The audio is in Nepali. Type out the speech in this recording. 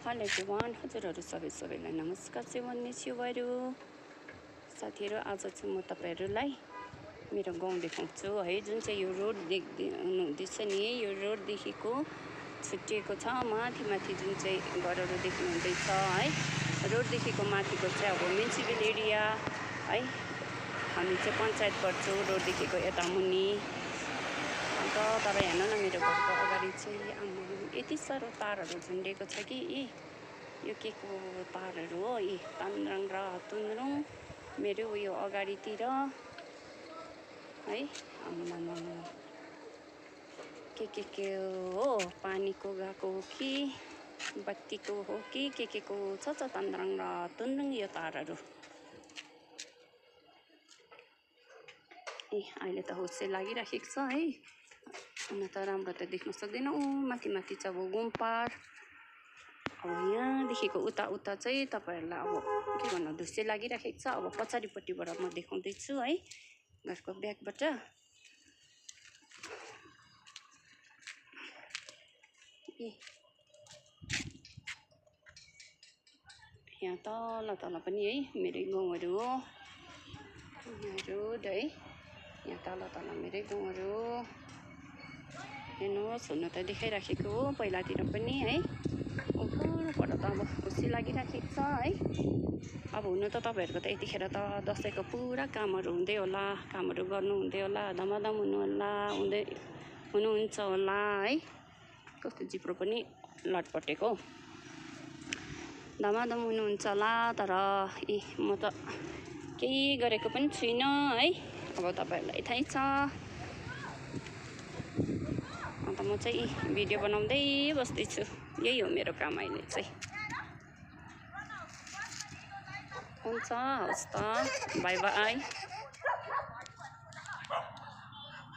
हेलो एभ्रिवान, हजुरहरू सबैलाई नमस्कार चाहिँ भन्ने छेउहरू साथीहरू। आज चाहिँ म तपाईँहरूलाई मेरो गाउँ देखाउँछु है। जुन चाहिँ यो रोड हुनुहुँदैछ नि, यो रोडदेखिको छुट्टिएको छ माथि जुन चाहिँ घरहरू देख्नुहुँदैछ है। रोडदेखिको माथिको चाहिँ अब म्युनिसिपल एरिया है। हामी चाहिँ पञ्चायत गर्छौँ रोडदेखिको यता मुनि। अन्त तपाईँ हेर्नु न, मेरो घरको अगाडि चाहिँ आम्मा यति साह्रो तारहरू झुन्डिएको छ कि यो के को तारहरू हो, तान्द्रङ र तुन्द्रुङ मेरो उयो अगाडितिर है। आम्मामा के हो, पानीको गएको हो कि बत्तीको हो कि के को छ तान्द्रङ र तुन्द्रुङ यो तारहरू। अहिले त होसै लागिराखेको छ है। हुन त राम्रो त देख्न सक्दैन। माथि चाहिँ अब गुम्पार। अब यहाँदेखिको उता चाहिँ तपाईँहरूलाई अब के भन्नु, धुस्से लागिराखेको छ। अब पछाडिपट्टिबाट म देखाउँदैछु है, घरको ब्याकबाट। यहाँ तल पनि है मेरै गाउँहरू हो। रोड है, यहाँ तल मेरै गाउँहरू हो। हेर्नुहोस्, हुन त देखाइराखेको हो पहिलातिर पनि है। उपरबाट त अब खुसी लागिराखेको छ है। अब हुनु त तपाईँहरूको त यतिखेर त दसैँको पुरा कामहरू हुँदै होला, कामहरू गर्नु हुँदै होला, धमाधम हुनुहुन्छ होला है। कस्तो जिब्रो पनि लटपटेको, धमाधम हुनुहुन्छ होला। तर म त केही गरेको पनि छुइनँ है। अब तपाईँहरूलाई थाहै छ। अन्त म चाहिँ भिडियो बनाउँदै बस्दैछु, यही हो मेरो काम अहिले चाहिँ। हुन्छ, हवस् त, बाई बाई।